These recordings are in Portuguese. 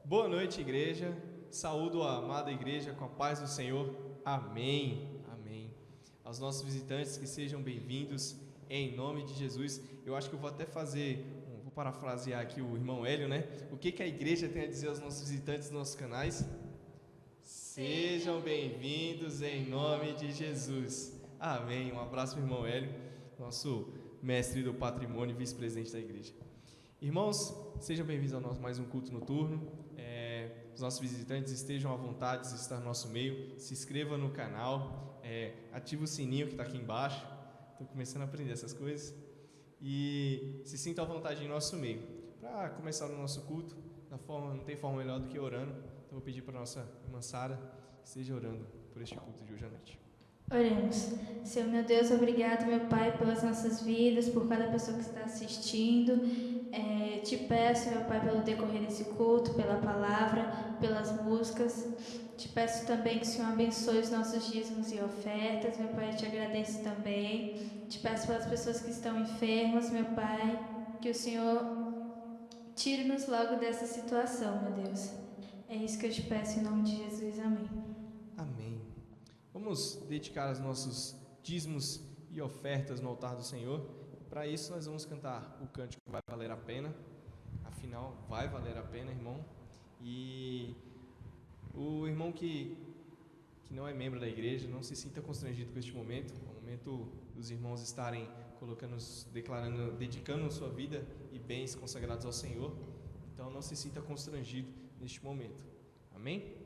Boa noite, igreja. Saúdo a amada igreja com a paz do Senhor. Amém. Amém. Aos nossos visitantes, que sejam bem-vindos em nome de Jesus. Eu acho que eu vou até vou parafrasear aqui o irmão Hélio, né? O que a igreja tem a dizer aos nossos visitantes dos nossos canais? Sejam bem-vindos em nome de Jesus. Amém. Um abraço, irmão Hélio, nosso mestre do patrimônio e vice-presidente da igreja. Irmãos, sejam bem-vindos ao nosso mais um culto noturno. Os nossos visitantes estejam à vontade de estar no nosso meio. Se inscreva no canal, ative o sininho que está aqui embaixo. Estou começando a aprender essas coisas. E se sinta à vontade em nosso meio. Para começar o nosso culto, não tem forma melhor do que orando. Então vou pedir para a nossa irmã Sara que esteja orando por este culto de hoje à noite. Oremos. Senhor meu Deus, obrigado, meu Pai, pelas nossas vidas, por cada pessoa que está assistindo. Te peço, meu Pai, pelo decorrer desse culto, pela palavra, pelas músicas. Te peço também que o Senhor abençoe os nossos dízimos e ofertas. Meu Pai, eu te agradeço também. Te peço pelas pessoas que estão enfermas, meu Pai, que o Senhor tire-nos logo dessa situação, meu Deus. É isso que eu te peço em nome de Jesus. Amém. Amém. Vamos dedicar os nossos dízimos e ofertas no altar do Senhor. Para isso nós vamos cantar o cântico Vai Valer a Pena. Afinal, vai valer a pena, irmão. E o irmão que não é membro da igreja, não se sinta constrangido com este momento. É o momento dos irmãos estarem dedicando sua vida e bens consagrados ao Senhor. Então não se sinta constrangido neste momento. Amém?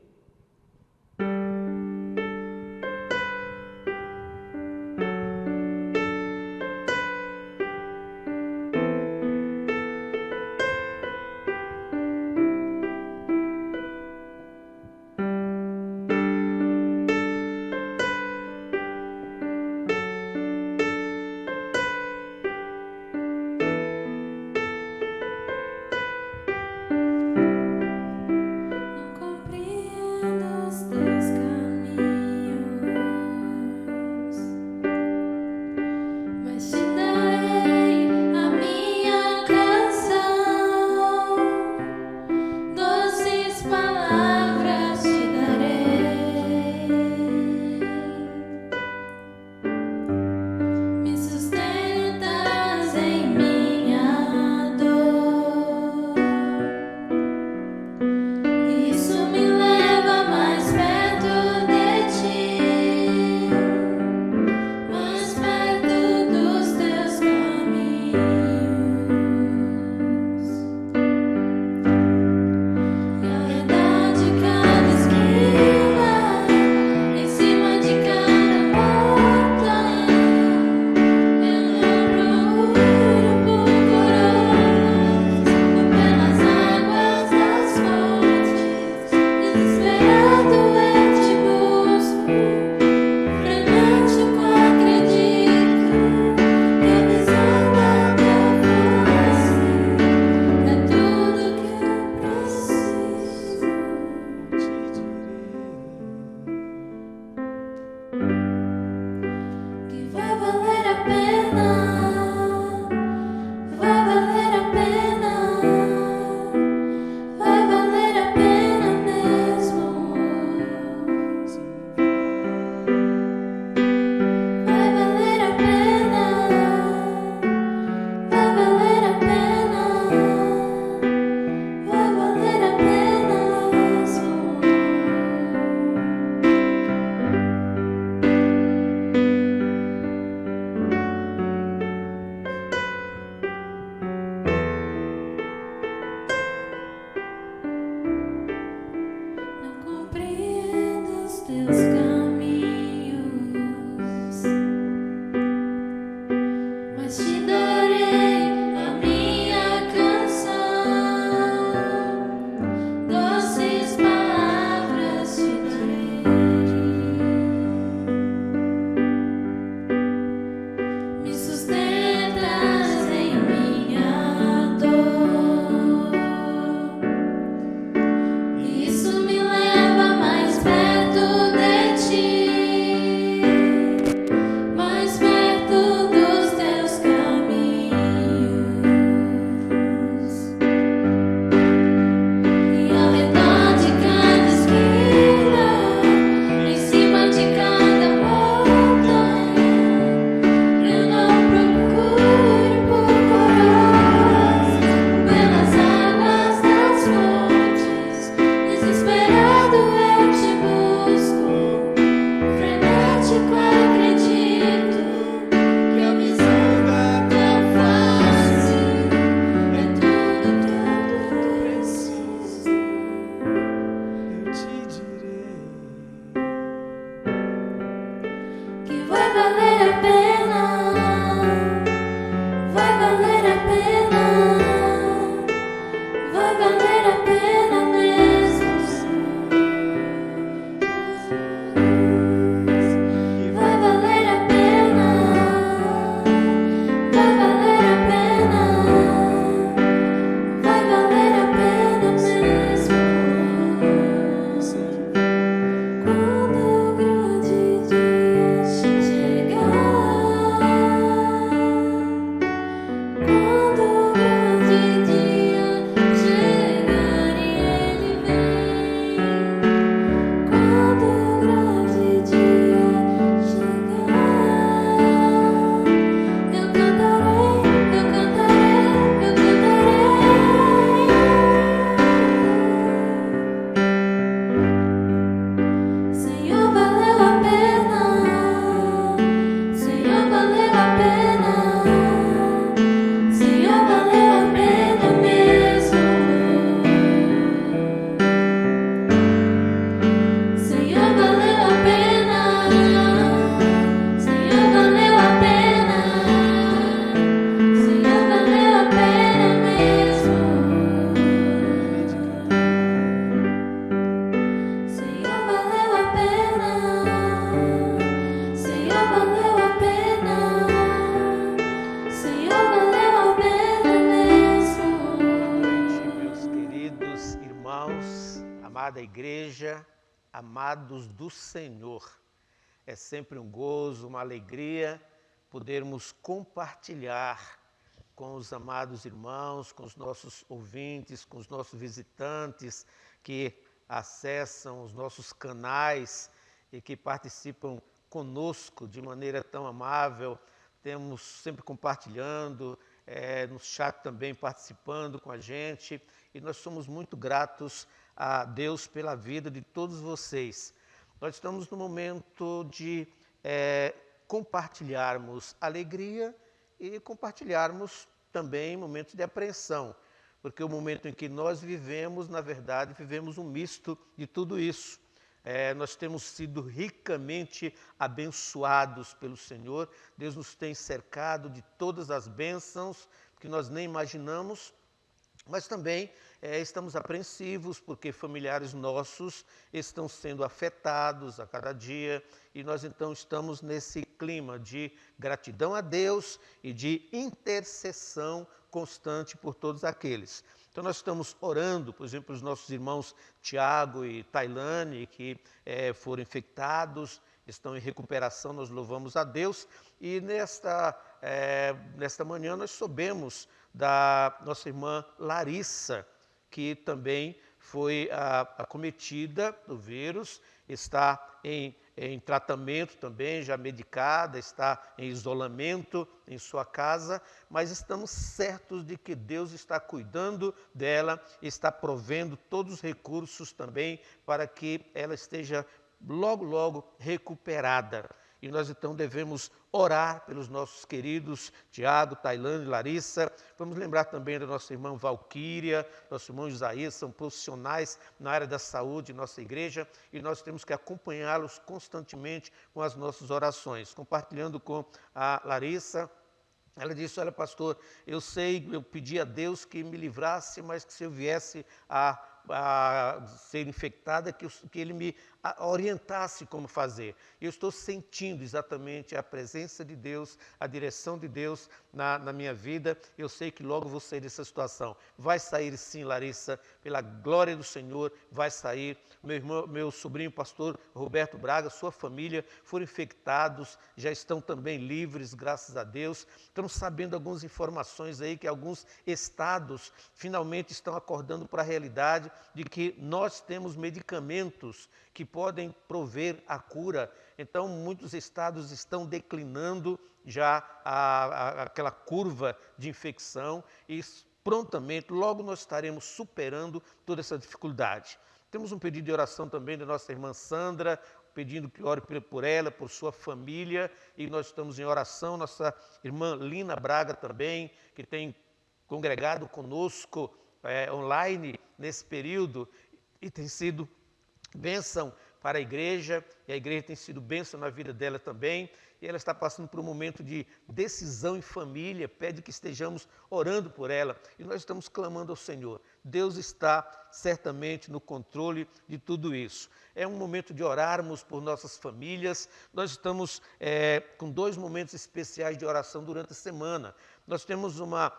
Não compreendo valer a pena, vai valer a pena mesmo. Vai valer a pena, vai valer a pena, vai valer a pena mesmo. Quando o grande dia chegar, quando o grande dia chegar e ele vem, quando o grande dia chegar, eu cantarei, eu cantarei, eu cantarei. Senhor, valeu a pena, Senhor, valeu a pena, Senhor, valeu a pena mesmo. Senhor, valeu a pena, Senhor, valeu a pena, Senhor, valeu a pena mesmo. Senhor, valeu a pena, Senhor, valeu a pena, Senhor, valeu a pena mesmo. Boa noite, meus queridos irmãos, amada igreja, amados do Senhor. É sempre um gozo, uma alegria podermos compartilhar com os amados irmãos, com os nossos ouvintes, com os nossos visitantes que acessam os nossos canais e que participam conosco de maneira tão amável. Temos sempre compartilhando, no chat também participando com a gente, e nós somos muito gratos a Deus pela vida de todos vocês. Nós estamos no momento de compartilharmos alegria e compartilharmos também momentos de apreensão, porque o momento em que nós vivemos, na verdade, vivemos um misto de tudo isso. Nós temos sido ricamente abençoados pelo Senhor. Deus nos tem cercado de todas as bênçãos que nós nem imaginamos, mas também estamos apreensivos porque familiares nossos estão sendo afetados a cada dia, e nós então estamos nesse clima de gratidão a Deus e de intercessão constante por todos aqueles. Então nós estamos orando, por exemplo, os nossos irmãos Tiago e Tailane, que foram infectados, estão em recuperação, nós louvamos a Deus. E nesta manhã nós soubemos da nossa irmã Larissa, que também foi acometida do vírus, está em tratamento também, já medicada, está em isolamento em sua casa, mas estamos certos de que Deus está cuidando dela, está provendo todos os recursos também para que ela esteja logo, logo recuperada. E nós então devemos orar pelos nossos queridos Tiago, Tailane e Larissa. Vamos lembrar também da nossa irmã Valquíria, nosso irmão Isaías, são profissionais na área da saúde, nossa igreja, e nós temos que acompanhá-los constantemente com as nossas orações. Compartilhando com a Larissa, ela disse: olha, pastor, eu pedi a Deus que me livrasse, mas que se eu viesse a ser infectada, que Ele me orientasse como fazer. Eu estou sentindo exatamente a presença de Deus, a direção de Deus na minha vida. Eu sei que logo vou sair dessa situação. Vai sair sim, Larissa, pela glória do Senhor, vai sair. Meu sobrinho, pastor Roberto Braga, sua família foram infectados, já estão também livres, graças a Deus. Estamos sabendo algumas informações aí que alguns estados finalmente estão acordando para a realidade de que nós temos medicamentos que podem prover a cura. Então, muitos estados estão declinando já aquela curva de infecção e prontamente, logo nós estaremos superando toda essa dificuldade. Temos um pedido de oração também da nossa irmã Sandra, pedindo que ore por ela, por sua família, e nós estamos em oração. Nossa irmã Lina Braga também, que tem congregado conosco online nesse período e tem sido bênção para a igreja, e a igreja tem sido bênção na vida dela também. e ela está passando por um momento de decisão em família, pede que estejamos orando por ela, e nós estamos clamando ao Senhor. Deus está certamente no controle de tudo isso. É um momento de orarmos por nossas famílias. Nós estamos com 2 momentos especiais de oração durante a semana. Nós temos uma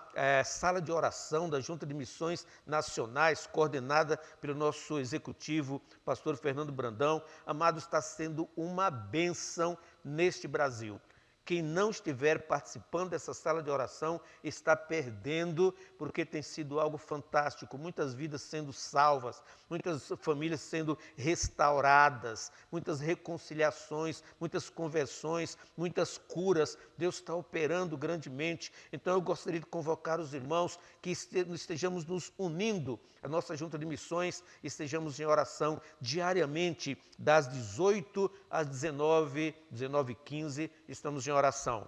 sala de oração da Junta de Missões Nacionais, coordenada pelo nosso executivo, pastor Fernando Brandão. Amado, está sendo uma bênção neste Brasil. Quem não estiver participando dessa sala de oração está perdendo, porque tem sido algo fantástico. Muitas vidas sendo salvas, muitas famílias sendo restauradas, muitas reconciliações, muitas conversões, muitas curas. Deus está operando grandemente. Então eu gostaria de convocar os irmãos que estejamos nos unindo, a nossa junta de missões, estejamos em oração diariamente, das 18 às 19, 19h15, estamos em oração.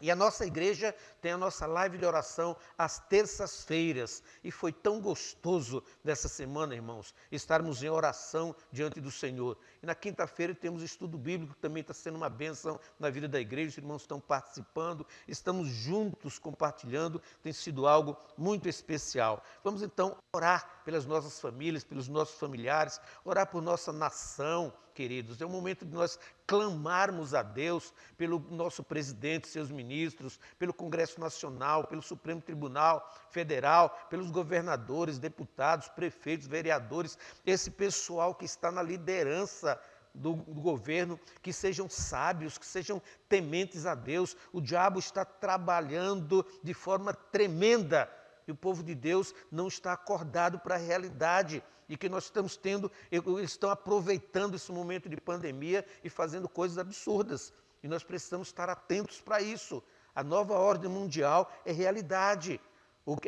E a nossa igreja tem a nossa live de oração às terças-feiras. E foi tão gostoso nessa semana, irmãos, estarmos em oração diante do Senhor. E na quinta-feira temos estudo bíblico, que também está sendo uma bênção na vida da igreja. Os irmãos estão participando, estamos juntos compartilhando, tem sido algo muito especial. Vamos então orar pelas nossas famílias, pelos nossos familiares, orar por nossa nação, queridos. É o momento de nós clamarmos a Deus pelo nosso presidente, seus ministros, pelo Congresso Nacional, pelo Supremo Tribunal Federal, pelos governadores, deputados, prefeitos, vereadores, esse pessoal que está na liderança do governo, que sejam sábios, que sejam tementes a Deus. O diabo está trabalhando de forma tremenda e o povo de Deus não está acordado para a realidade. E que nós estamos tendo, eles estão aproveitando esse momento de pandemia e fazendo coisas absurdas. E nós precisamos estar atentos para isso. A nova ordem mundial é realidade.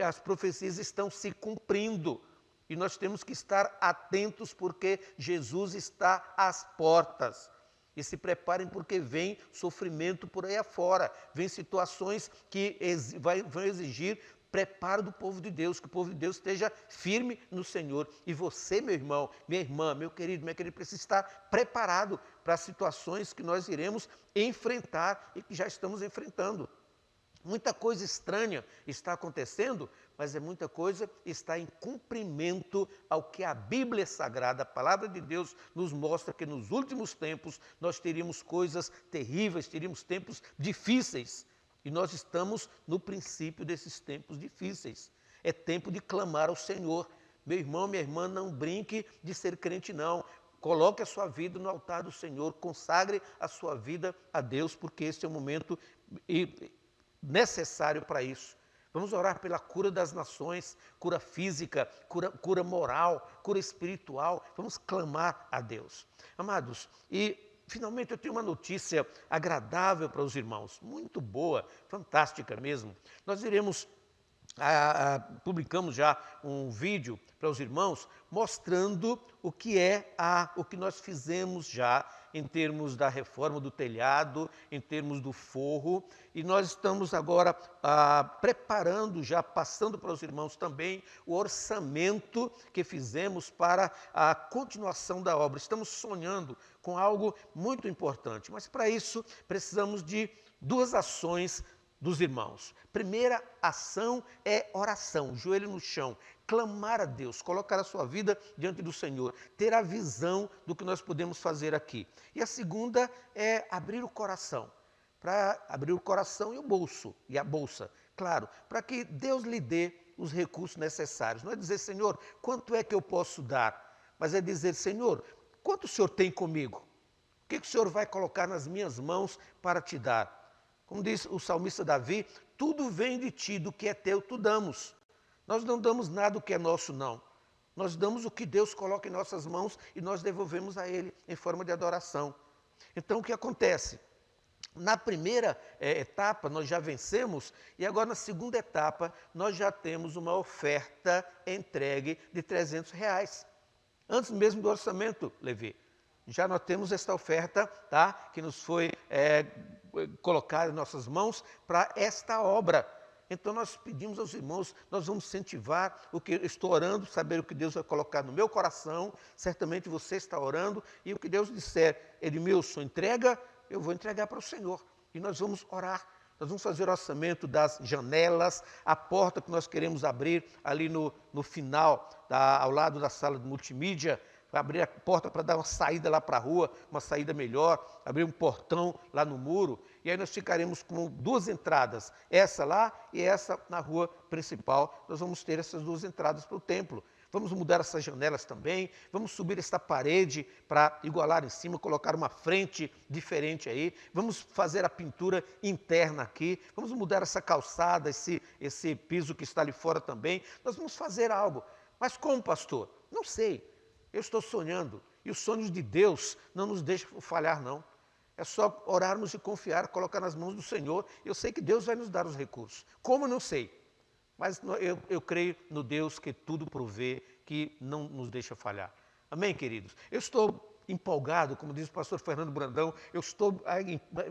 As profecias estão se cumprindo. E nós temos que estar atentos porque Jesus está às portas. E se preparem porque vem sofrimento por aí afora. Vem situações que vão exigir preparo do povo de Deus, que o povo de Deus esteja firme no Senhor. E você, meu irmão, minha irmã, meu querido, minha querida, precisa estar preparado para as situações que nós iremos enfrentar e que já estamos enfrentando. Muita coisa estranha está acontecendo, mas muita coisa está em cumprimento ao que a Bíblia Sagrada, a Palavra de Deus, nos mostra que nos últimos tempos nós teríamos coisas terríveis, teríamos tempos difíceis. E nós estamos no princípio desses tempos difíceis. É tempo de clamar ao Senhor. Meu irmão, minha irmã, não brinque de ser crente, não. Coloque a sua vida no altar do Senhor, consagre a sua vida a Deus, porque esse é o momento necessário para isso. Vamos orar pela cura das nações, cura física, cura moral, cura espiritual. Vamos clamar a Deus. Amados, finalmente eu tenho uma notícia agradável para os irmãos, muito boa, fantástica mesmo. Nós publicamos já um vídeo para os irmãos mostrando o que nós fizemos já em termos da reforma do telhado, em termos do forro, e nós estamos agora preparando, já passando para os irmãos também, o orçamento que fizemos para a continuação da obra. Estamos sonhando com algo muito importante, mas para isso precisamos de 2 ações dos irmãos. Primeira ação é oração, joelho no chão, clamar a Deus, colocar a sua vida diante do Senhor, ter a visão do que nós podemos fazer aqui. E a segunda é abrir o coração, para abrir o coração e o bolso, e a bolsa, claro, para que Deus lhe dê os recursos necessários. Não é dizer, Senhor, quanto é que eu posso dar? Mas é dizer, Senhor, quanto o Senhor tem comigo? O que o Senhor vai colocar nas minhas mãos para te dar? Como diz o salmista Davi, tudo vem de ti, do que é teu, tu damos. Nós não damos nada do que é nosso, não. Nós damos o que Deus coloca em nossas mãos e nós devolvemos a Ele em forma de adoração. Então, o que acontece? Na primeira etapa, nós já vencemos, e agora na segunda etapa, nós já temos uma oferta entregue de R$300. Antes mesmo do orçamento, Levi. Já nós temos esta oferta, tá? Que nos foi colocada em nossas mãos para esta obra. Então nós pedimos aos irmãos, nós vamos incentivar o que eu estou orando, saber o que Deus vai colocar no meu coração, certamente você está orando, e o que Deus disser, Edmilson, entrega eu vou entregar para o Senhor. E nós vamos orar. Nós vamos fazer o orçamento das janelas, a porta que nós queremos abrir ali no final, ao lado da sala de multimídia, abrir a porta para dar uma saída lá para a rua, uma saída melhor, abrir um portão lá no muro, e aí nós ficaremos com 2 entradas, essa lá e essa na rua principal. Nós vamos ter essas 2 entradas para o templo. Vamos mudar essas janelas também, vamos subir esta parede para igualar em cima, colocar uma frente diferente aí, vamos fazer a pintura interna aqui, vamos mudar essa calçada, esse piso que está ali fora também. Nós vamos fazer algo. Mas como, pastor? Não sei. Eu estou sonhando, e os sonhos de Deus não nos deixam falhar, não. É só orarmos e confiar, colocar nas mãos do Senhor. Eu sei que Deus vai nos dar os recursos. Como, não sei. Mas eu creio no Deus que tudo provê, que não nos deixa falhar. Amém, queridos? Eu estou empolgado, como diz o pastor Fernando Brandão, eu estou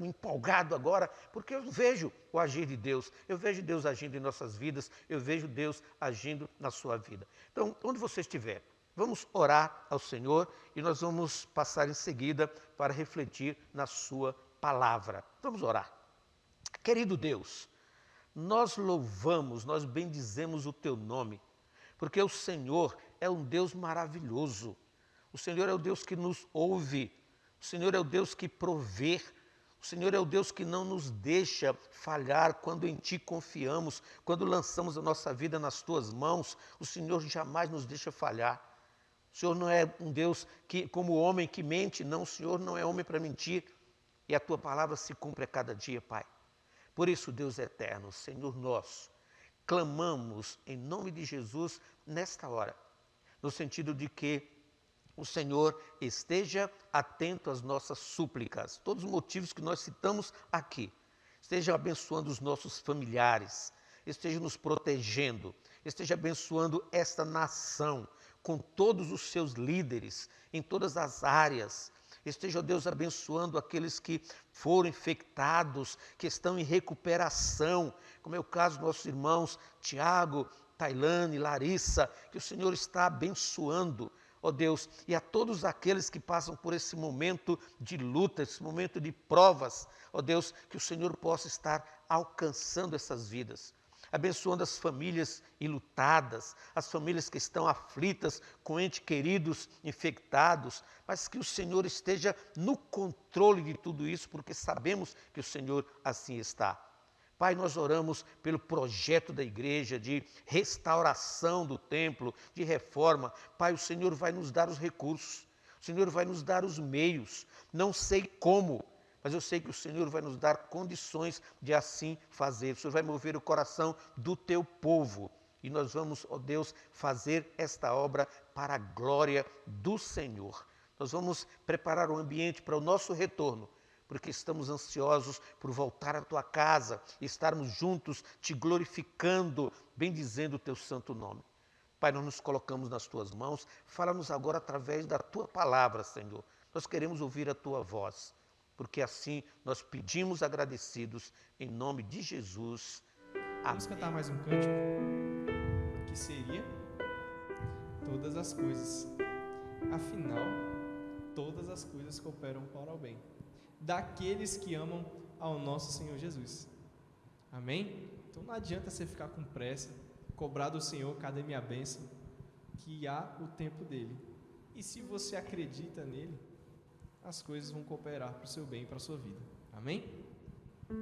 empolgado agora, porque eu vejo o agir de Deus. Eu vejo Deus agindo em nossas vidas, eu vejo Deus agindo na sua vida. Então, onde você estiver, vamos orar ao Senhor e nós vamos passar em seguida para refletir na sua palavra. Vamos orar. Querido Deus, nós louvamos, nós bendizemos o teu nome, porque o Senhor é um Deus maravilhoso. O Senhor é o Deus que nos ouve, o Senhor é o Deus que provê, o Senhor é o Deus que não nos deixa falhar quando em Ti confiamos, quando lançamos a nossa vida nas Tuas mãos, o Senhor jamais nos deixa falhar. O Senhor não é um Deus que, como o homem que mente, não, o Senhor não é homem para mentir, e a Tua palavra se cumpre a cada dia, Pai. Por isso, Deus eterno, Senhor nosso, clamamos em nome de Jesus nesta hora, no sentido de que o Senhor esteja atento às nossas súplicas, todos os motivos que nós citamos aqui, esteja abençoando os nossos familiares, esteja nos protegendo, esteja abençoando esta nação, com todos os seus líderes, em todas as áreas. Esteja, ó Deus, abençoando aqueles que foram infectados, que estão em recuperação, como é o caso dos nossos irmãos Tiago, Tailane, Larissa, que o Senhor está abençoando, ó Deus, e a todos aqueles que passam por esse momento de luta, esse momento de provas, ó Deus, que o Senhor possa estar alcançando essas vidas, abençoando as famílias enlutadas, as famílias que estão aflitas com entes queridos infectados, mas que o Senhor esteja no controle de tudo isso, porque sabemos que o Senhor assim está. Pai, nós oramos pelo projeto da igreja de restauração do templo, de reforma. Pai, o Senhor vai nos dar os recursos, o Senhor vai nos dar os meios, não sei como, mas eu sei que o Senhor vai nos dar condições de assim fazer. O Senhor vai mover o coração do teu povo. E nós vamos, ó Deus, fazer esta obra para a glória do Senhor. Nós vamos preparar o ambiente para o nosso retorno, porque estamos ansiosos por voltar à tua casa e estarmos juntos te glorificando, bendizendo o teu santo nome. Pai, nós nos colocamos nas tuas mãos. Fala-nos agora através da tua palavra, Senhor. Nós queremos ouvir a tua voz, porque assim nós pedimos agradecidos em nome de Jesus. Amém. Vamos cantar mais um cântico, que seria Todas as Coisas. Afinal, todas as coisas cooperam para o bem daqueles que amam ao nosso Senhor Jesus. Amém? Então não adianta você ficar com pressa, cobrar do Senhor, cadê minha bênção? Que há o tempo dele. E se você acredita nele, as coisas vão cooperar para o seu bem e para a sua vida. Amém? Que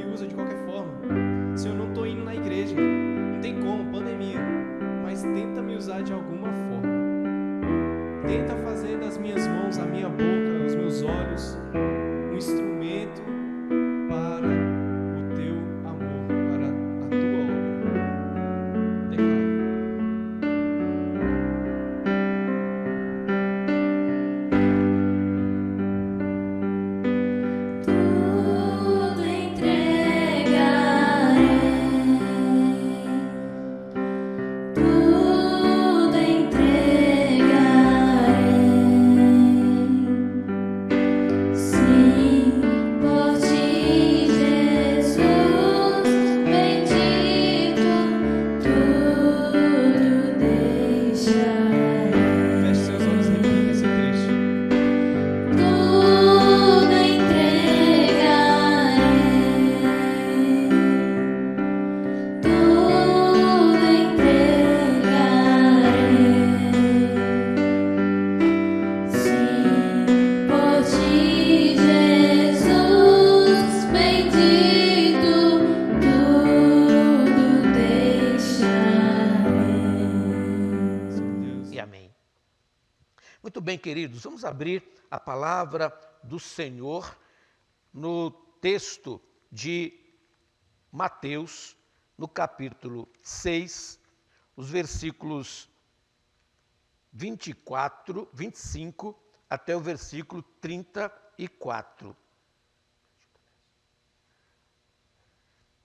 me usa de qualquer forma. Se eu não estou indo na igreja, não tem como, pandemia, mas tenta me usar de alguma forma. Tenta fazer das minhas mãos, a minha boca, os meus olhos, um instrumento para o teu amor, para a tua obra. Declare. Tudo entregarei, tudo entregarei. Sim, por ti, Jesus, bendito, tudo deixarei. Feche seus olhos e repita esse trecho. Tudo entregarei, tudo entregarei. Sim, por ti, Jesus, bendito, tudo deixarei. Deus. E amém. Muito bem, queridos, vamos abrir a palavra do Senhor no texto de Mateus, no capítulo 6, os versículos 24, 25 até o versículo 34.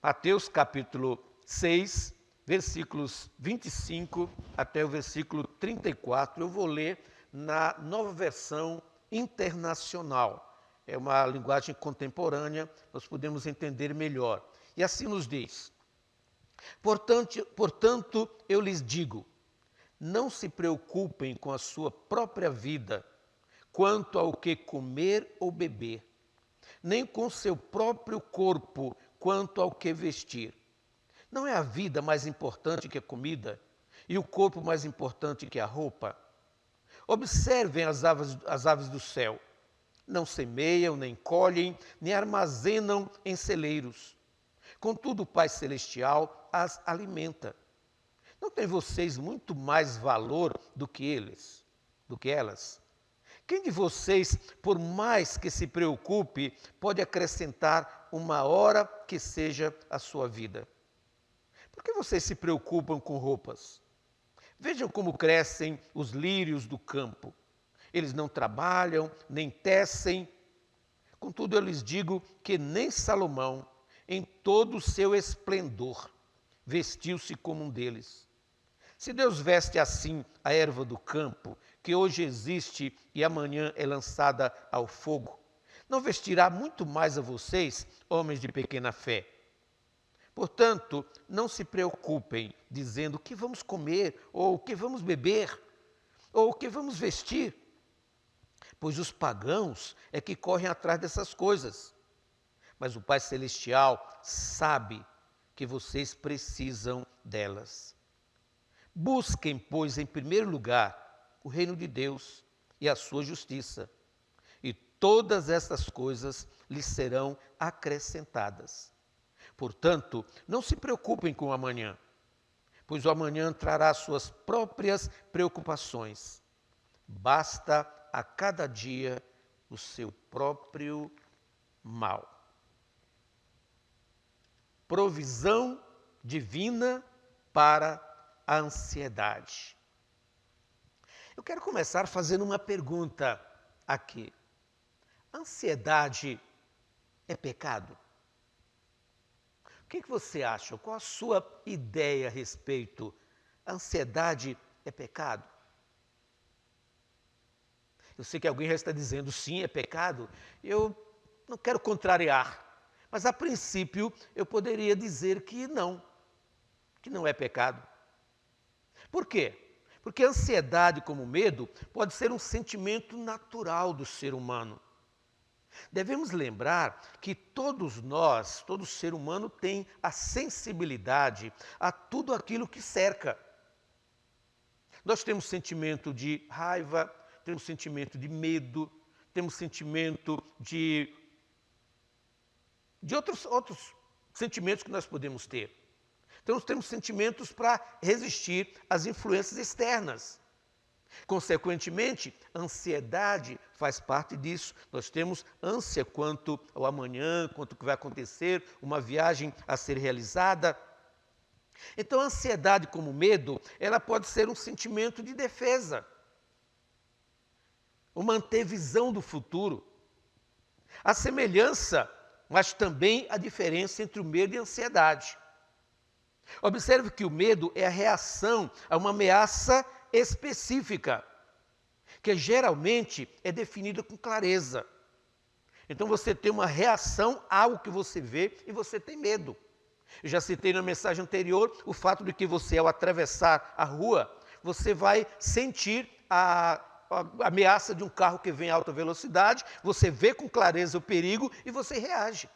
Mateus capítulo 6, versículos 25 até o versículo 34. Eu vou ler na Nova Versão Internacional. É uma linguagem contemporânea, nós podemos entender melhor. E assim nos diz: Portanto, eu lhes digo, não se preocupem com a sua própria vida, quanto ao que comer ou beber, nem com seu próprio corpo, quanto ao que vestir. Não é a vida mais importante que a comida, e o corpo mais importante que a roupa? Observem as aves do céu. Não semeiam, nem colhem, nem armazenam em celeiros. Contudo, o Pai Celestial as alimenta. Não tem vocês muito mais valor do que elas? Quem de vocês, por mais que se preocupe, pode acrescentar uma hora que seja a sua vida? Por que vocês se preocupam com roupas? Vejam como crescem os lírios do campo. Eles não trabalham, nem tecem. Contudo, eu lhes digo que nem Salomão, em todo o seu esplendor, vestiu-se como um deles. Se Deus veste assim a erva do campo, que hoje existe e amanhã é lançada ao fogo, não vestirá muito mais a vocês, homens de pequena fé? Portanto, não se preocupem dizendo o que vamos comer, ou o que vamos beber, ou o que vamos vestir, pois os pagãos é que correm atrás dessas coisas. Mas o Pai Celestial sabe que vocês precisam delas. Busquem, pois, em primeiro lugar, o reino de Deus e a sua justiça, e todas essas coisas lhes serão acrescentadas. Portanto, não se preocupem com o amanhã, pois o amanhã trará suas próprias preocupações. Basta a cada dia o seu próprio mal. Provisão divina para a ansiedade. Eu quero começar fazendo uma pergunta aqui. Ansiedade é pecado? O que você acha? Qual a sua ideia a respeito? Ansiedade é pecado? Eu sei que alguém já está dizendo sim, é pecado. Eu não quero contrariar, mas a princípio eu poderia dizer que não é pecado. Por quê? Porque a ansiedade, como o medo, pode ser um sentimento natural do ser humano. Devemos lembrar que todos nós, todo ser humano tem a sensibilidade a tudo aquilo que cerca. Nós temos sentimento de raiva, temos sentimento de medo, temos sentimento de outros sentimentos que nós podemos ter. Então, nós temos sentimentos para resistir às influências externas. Consequentemente, a ansiedade faz parte disso. Nós temos ânsia quanto ao amanhã, quanto ao que vai acontecer, uma viagem a ser realizada. Então, a ansiedade como medo, ela pode ser um sentimento de defesa, uma antevisão do futuro. A semelhança, mas também a diferença entre o medo e a ansiedade. Observe que o medo é a reação a uma ameaça específica, que geralmente é definida com clareza. Então você tem uma reação a algo que você vê e você tem medo. Eu já citei na mensagem anterior o fato de que você, ao atravessar a rua, você vai sentir a ameaça de um carro que vem a alta velocidade, você vê com clareza o perigo e você reage.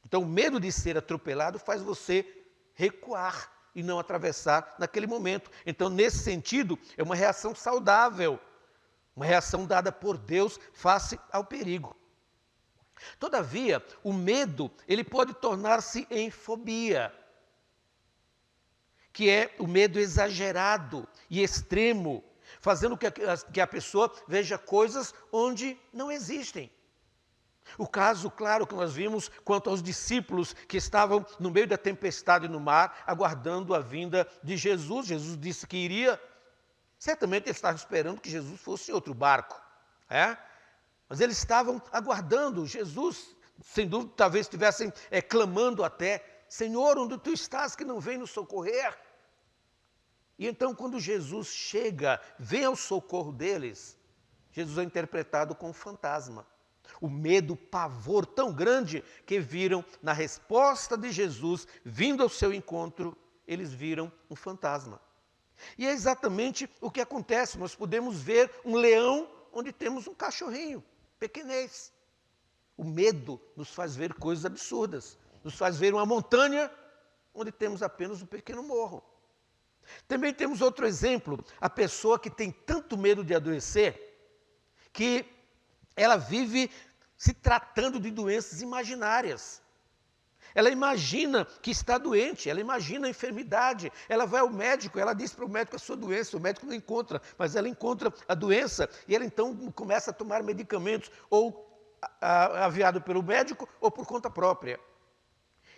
Então o medo de ser atropelado faz você recuar e não atravessar naquele momento. Então, nesse sentido, é uma reação saudável, uma reação dada por Deus face ao perigo. Todavia, o medo, ele pode tornar-se em fobia, que é o medo exagerado e extremo, fazendo que a pessoa veja coisas onde não existem. O caso, claro, que nós vimos quanto aos discípulos que estavam no meio da tempestade no mar, aguardando a vinda de Jesus. Jesus disse que iria. Certamente eles estavam esperando que Jesus fosse em outro barco. Mas eles estavam aguardando Jesus. Sem dúvida, talvez estivessem clamando até: Senhor, onde tu estás que não vem nos socorrer? E então, quando Jesus chega, vem ao socorro deles, Jesus é interpretado como fantasma. O medo, o pavor tão grande que viram na resposta de Jesus, vindo ao seu encontro, eles viram um fantasma. E é exatamente o que acontece. Nós podemos ver um leão onde temos um cachorrinho, pequenês. O medo nos faz ver coisas absurdas, nos faz ver uma montanha onde temos apenas um pequeno morro. Também temos outro exemplo, a pessoa que tem tanto medo de adoecer, que ela vive se tratando de doenças imaginárias. Ela imagina que está doente, ela imagina a enfermidade, ela vai ao médico, ela diz para o médico a sua doença, o médico não encontra, mas ela encontra a doença e ela então começa a tomar medicamentos, ou aviado pelo médico ou por conta própria.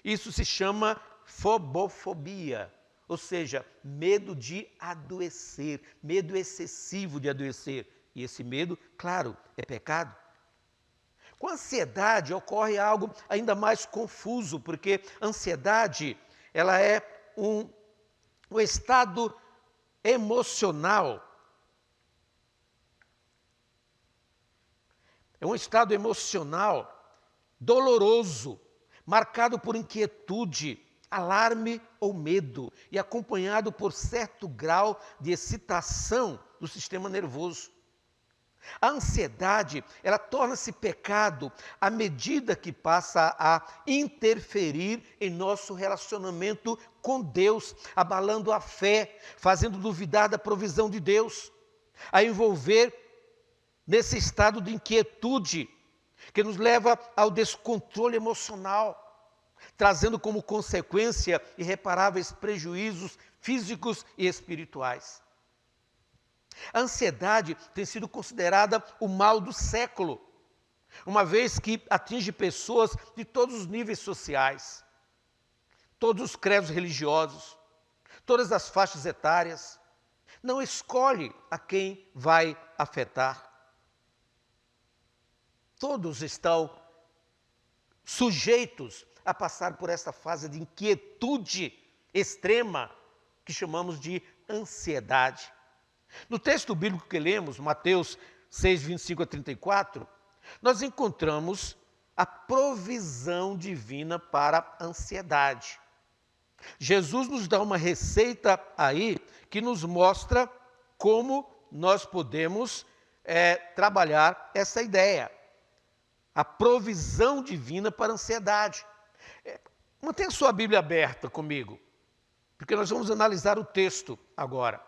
Isso se chama fobofobia, ou seja, medo de adoecer, medo excessivo de adoecer. E esse medo, claro, é pecado. Com a ansiedade ocorre algo ainda mais confuso, porque a ansiedade, ela é um estado emocional. É um estado emocional doloroso, marcado por inquietude, alarme ou medo, e acompanhado por certo grau de excitação do sistema nervoso. A ansiedade, ela torna-se pecado à medida que passa a interferir em nosso relacionamento com Deus, abalando a fé, fazendo duvidar da provisão de Deus, a envolver nesse estado de inquietude que nos leva ao descontrole emocional, trazendo como consequência irreparáveis prejuízos físicos e espirituais. A ansiedade tem sido considerada o mal do século, uma vez que atinge pessoas de todos os níveis sociais, todos os credos religiosos, todas as faixas etárias. Não escolhe a quem vai afetar. Todos estão sujeitos a passar por essa fase de inquietude extrema que chamamos de ansiedade. No texto bíblico que lemos, Mateus 6, 25 a 34, nós encontramos a provisão divina para a ansiedade. Jesus nos dá uma receita aí que nos mostra como nós podemos trabalhar essa ideia. A provisão divina para a ansiedade. Mantenha sua Bíblia aberta comigo, porque nós vamos analisar o texto agora.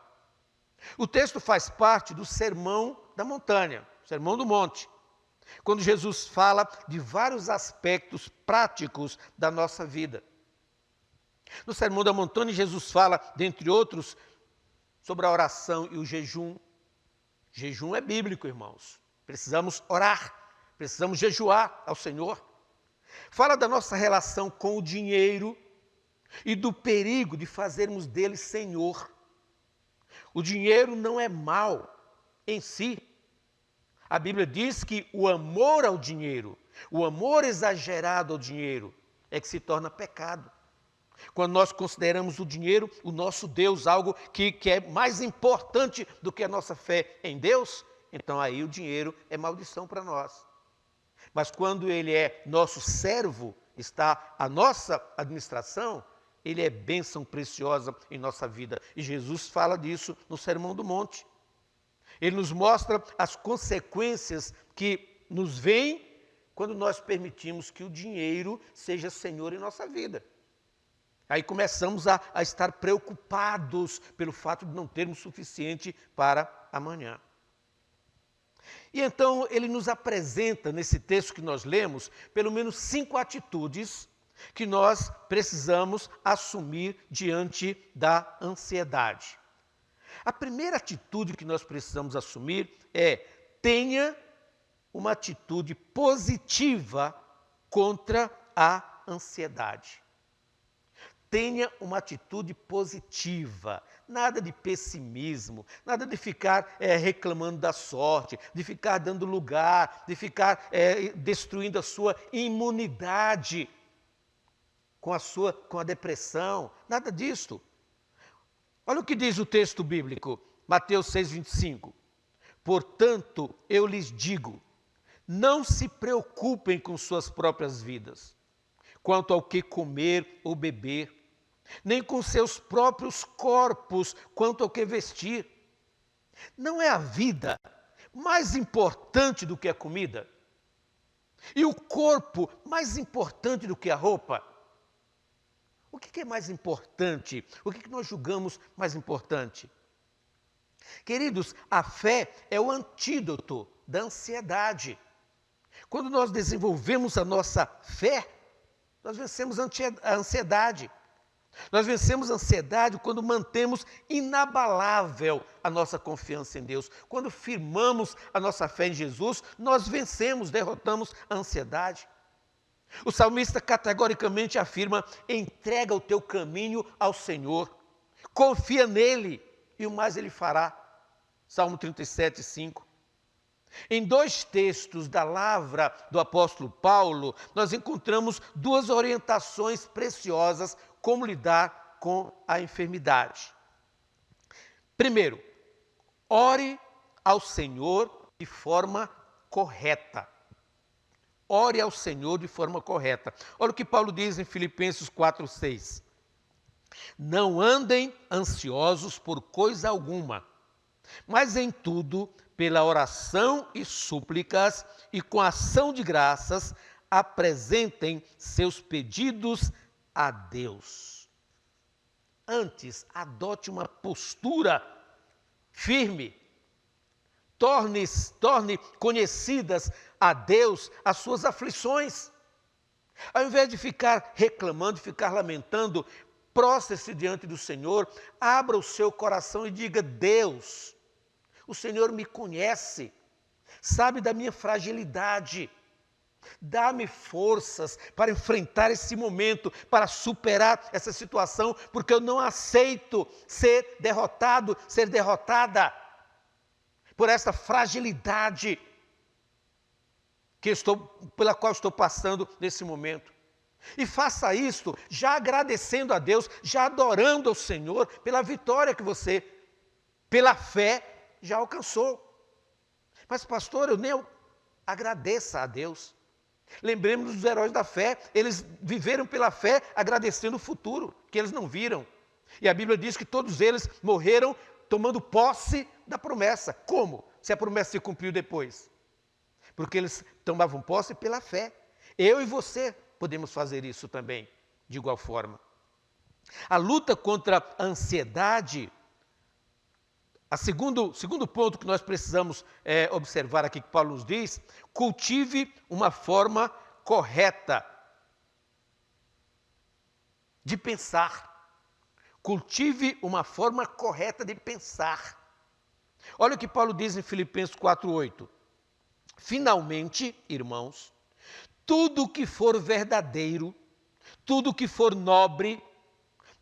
O texto faz parte do Sermão da Montanha, Sermão do Monte. quando Jesus fala de vários aspectos práticos da nossa vida. No Sermão da Montanha, Jesus fala, dentre outros, sobre a oração e o jejum. Jejum é bíblico, irmãos. Precisamos orar, precisamos jejuar ao Senhor. Fala da nossa relação com o dinheiro e do perigo de fazermos dele senhor. O dinheiro não é mal em si. A Bíblia diz que o amor ao dinheiro, o amor exagerado ao dinheiro, é que se torna pecado. Quando nós consideramos o dinheiro o nosso Deus, algo que é mais importante do que a nossa fé em Deus, então aí o dinheiro é maldição para nós. Mas quando ele é nosso servo, está à nossa administração, ele é bênção preciosa em nossa vida. E Jesus fala disso no Sermão do Monte. Ele nos mostra as consequências que nos vêm quando nós permitimos que o dinheiro seja senhor em nossa vida. Aí começamos a estar preocupados pelo fato de não termos suficiente para amanhã. E então ele nos apresenta, nesse texto que nós lemos, pelo menos 5 atitudes que nós precisamos assumir diante da ansiedade. A primeira atitude que nós precisamos assumir é: tenha uma atitude positiva contra a ansiedade. Tenha uma atitude positiva, nada de pessimismo, nada de ficar reclamando da sorte, de ficar dando lugar, de ficar destruindo a sua imunidade com a depressão, nada disso. Olha o que diz o texto bíblico, Mateus 6,25. Portanto, eu lhes digo, não se preocupem com suas próprias vidas, quanto ao que comer ou beber, nem com seus próprios corpos, quanto ao que vestir. Não é a vida mais importante do que a comida? E o corpo mais importante do que a roupa? O que é mais importante? O que nós julgamos mais importante? Queridos, a fé é o antídoto da ansiedade. Quando nós desenvolvemos a nossa fé, nós vencemos a ansiedade. Nós vencemos a ansiedade quando mantemos inabalável a nossa confiança em Deus. Quando firmamos a nossa fé em Jesus, nós vencemos, derrotamos a ansiedade. O salmista categoricamente afirma: entrega o teu caminho ao Senhor, confia nele e o mais ele fará. Salmo 37, 5. Em 2 textos da lavra do apóstolo Paulo, nós encontramos 2 orientações preciosas como lidar com a enfermidade. Primeiro, ore ao Senhor de forma correta. Ore ao Senhor de forma correta. Olha o que Paulo diz em Filipenses 4:6. Não andem ansiosos por coisa alguma, mas em tudo, pela oração e súplicas e com ação de graças, apresentem seus pedidos a Deus. Antes, adote uma postura firme. Torne conhecidas a Deus as suas aflições. Ao invés de ficar reclamando, ficar lamentando, prostre-se diante do Senhor, abra o seu coração e diga: Deus, o Senhor me conhece, sabe da minha fragilidade. Dá-me forças para enfrentar esse momento, para superar essa situação, porque eu não aceito ser derrotado, ser derrotada por essa fragilidade pela qual estou passando nesse momento. E faça isso já agradecendo a Deus, já adorando ao Senhor pela vitória que você, pela fé, já alcançou. Mas pastor, eu nem agradeça a Deus. Lembremos dos heróis da fé, eles viveram pela fé agradecendo o futuro, que eles não viram. E a Bíblia diz que todos eles morreram tomando posse da promessa. Como? Se a promessa se cumpriu depois. Porque eles tomavam posse pela fé. Eu e você podemos fazer isso também, de igual forma. A luta contra a ansiedade Segundo ponto que nós precisamos observar aqui que Paulo nos diz, cultive uma forma correta de pensar. Cultive uma forma correta de pensar. Olha o que Paulo diz em Filipenses 4:8. Finalmente, irmãos, tudo que for verdadeiro, tudo que for nobre,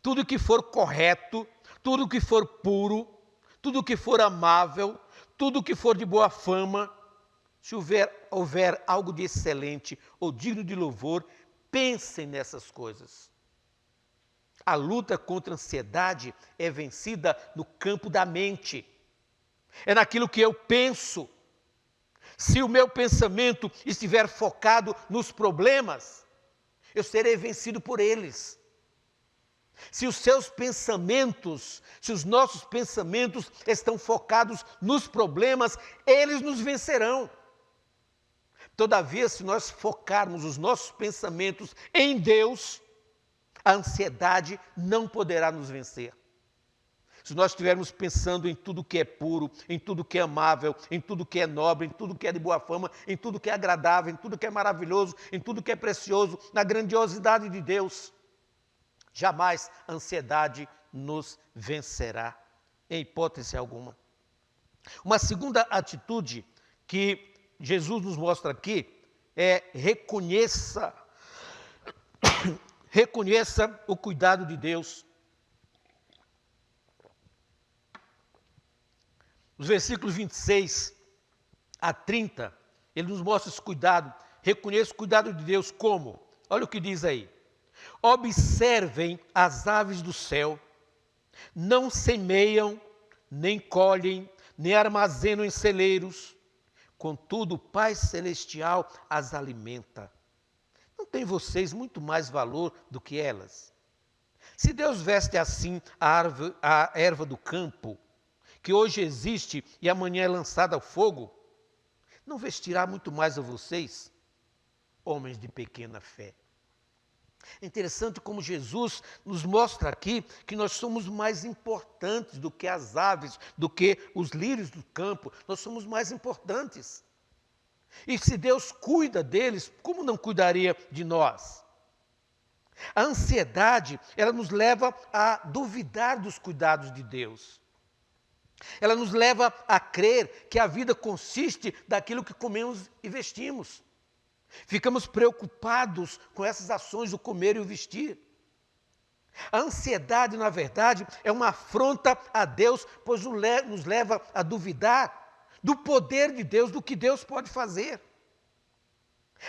tudo que for correto, tudo que for puro, tudo que for amável, tudo que for de boa fama, se houver algo de excelente ou digno de louvor, pensem nessas coisas. A luta contra a ansiedade é vencida no campo da mente. É naquilo que eu penso. Se o meu pensamento estiver focado nos problemas, eu serei vencido por eles. Se os seus pensamentos, se os nossos pensamentos estão focados nos problemas, eles nos vencerão. Todavia, se nós focarmos os nossos pensamentos em Deus, a ansiedade não poderá nos vencer. Se nós estivermos pensando em tudo que é puro, em tudo que é amável, em tudo que é nobre, em tudo que é de boa fama, em tudo que é agradável, em tudo que é maravilhoso, em tudo que é precioso, na grandiosidade de Deus, jamais a ansiedade nos vencerá, em hipótese alguma. Uma segunda atitude que Jesus nos mostra aqui é reconheça o cuidado de Deus. Os versículos 26 a 30, ele nos mostra esse cuidado. Reconheça o cuidado de Deus como? Olha o que diz aí. Observem as aves do céu, não semeiam, nem colhem, nem armazenam em celeiros, contudo o Pai Celestial as alimenta. Não tem vocês muito mais valor do que elas? Se Deus veste assim a erva do campo, que hoje existe e amanhã é lançada ao fogo, não vestirá muito mais a vocês, homens de pequena fé? É interessante como Jesus nos mostra aqui que nós somos mais importantes do que as aves, do que os lírios do campo. Nós somos mais importantes. E se Deus cuida deles, como não cuidaria de nós? A ansiedade, ela nos leva a duvidar dos cuidados de Deus. Ela nos leva a crer que a vida consiste daquilo que comemos e vestimos. Ficamos preocupados com essas ações do comer e o vestir. A ansiedade, na verdade, é uma afronta a Deus, pois nos leva a duvidar do poder de Deus, do que Deus pode fazer.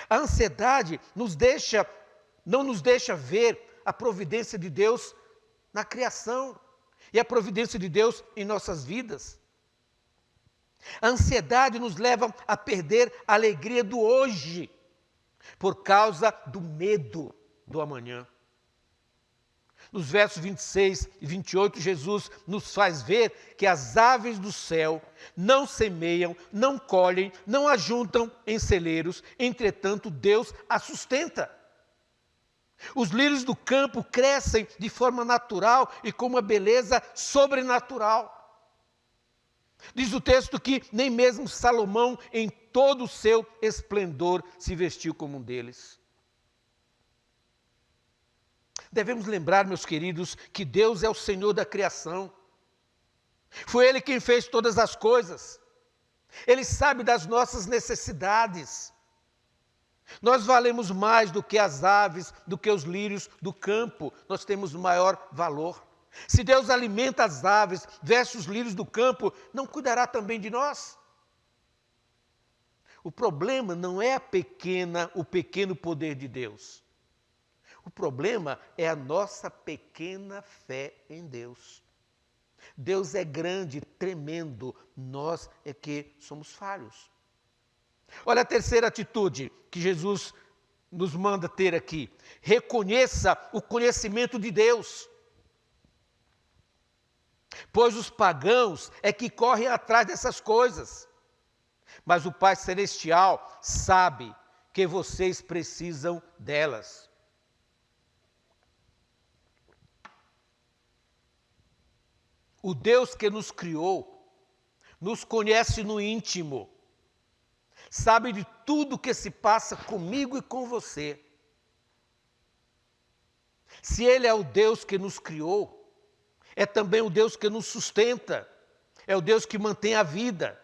A ansiedade não nos deixa ver a providência de Deus na criação e a providência de Deus em nossas vidas. A ansiedade nos leva a perder a alegria do hoje, por causa do medo do amanhã. Nos versos 26 e 28, Jesus nos faz ver que as aves do céu não semeiam, não colhem, não ajuntam em celeiros, entretanto Deus as sustenta. Os lírios do campo crescem de forma natural e com uma beleza sobrenatural. Diz o texto que nem mesmo Salomão, em todo o seu esplendor, se vestiu como um deles. Devemos lembrar, meus queridos, que Deus é o Senhor da criação. Foi Ele quem fez todas as coisas. Ele sabe das nossas necessidades. Nós valemos mais do que as aves, do que os lírios do campo. Nós temos maior valor. Se Deus alimenta as aves, veste os lírios do campo, não cuidará também de nós? O problema não é o pequeno poder de Deus. O problema é a nossa pequena fé em Deus. Deus é grande, tremendo, nós é que somos falhos. Olha a terceira atitude que Jesus nos manda ter aqui. Reconheça o conhecimento de Deus. Pois os pagãos é que correm atrás dessas coisas. Mas o Pai Celestial sabe que vocês precisam delas. O Deus que nos criou nos conhece no íntimo, sabe de tudo que se passa comigo e com você. Se Ele é o Deus que nos criou, é também o Deus que nos sustenta, é o Deus que mantém a vida.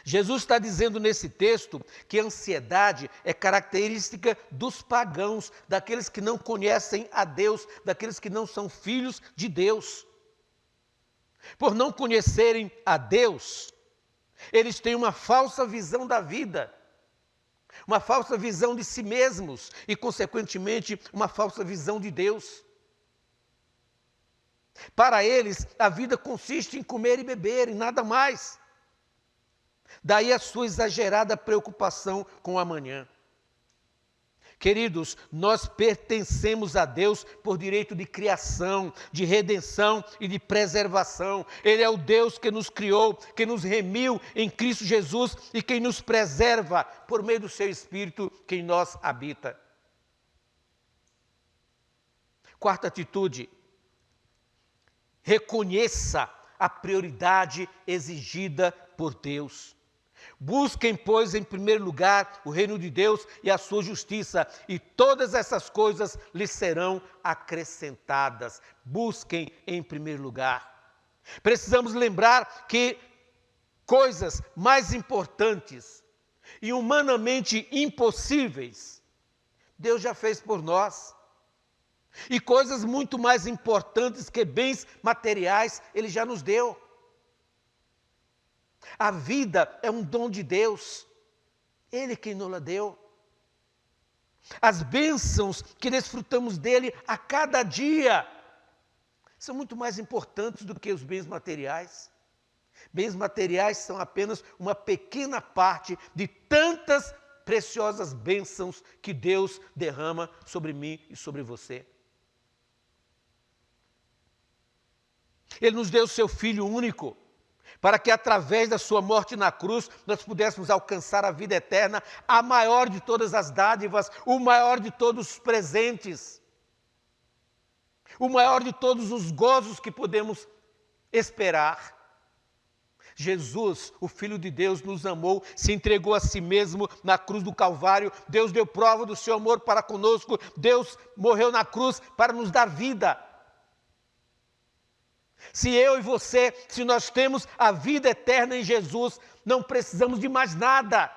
Jesus está dizendo nesse texto que a ansiedade é característica dos pagãos, daqueles que não conhecem a Deus, daqueles que não são filhos de Deus. Por não conhecerem a Deus, eles têm uma falsa visão da vida, uma falsa visão de si mesmos e, consequentemente, uma falsa visão de Deus. Para eles, a vida consiste em comer e beber e nada mais. Daí a sua exagerada preocupação com o amanhã. Queridos, nós pertencemos a Deus por direito de criação, de redenção e de preservação. Ele é o Deus que nos criou, que nos remiu em Cristo Jesus e quem nos preserva por meio do seu Espírito que em nós habita. Quarta atitude: reconheça a prioridade exigida por Deus. Busquem, pois, em primeiro lugar o reino de Deus e a sua justiça, e todas essas coisas lhes serão acrescentadas. Busquem em primeiro lugar. Precisamos lembrar que coisas mais importantes e humanamente impossíveis, Deus já fez por nós. E coisas muito mais importantes que bens materiais, Ele já nos deu. A vida é um dom de Deus, Ele quem nos deu. As bênçãos que desfrutamos dele a cada dia são muito mais importantes do que os bens materiais. Bens materiais são apenas uma pequena parte de tantas preciosas bênçãos que Deus derrama sobre mim e sobre você. Ele nos deu o seu Filho único, para que através da sua morte na cruz nós pudéssemos alcançar a vida eterna, a maior de todas as dádivas, o maior de todos os presentes, o maior de todos os gozos que podemos esperar. Jesus, o Filho de Deus, nos amou, se entregou a si mesmo na cruz do Calvário. Deus deu prova do seu amor para conosco. Deus morreu na cruz para nos dar vida. Se eu e você, se nós temos a vida eterna em Jesus, não precisamos de mais nada.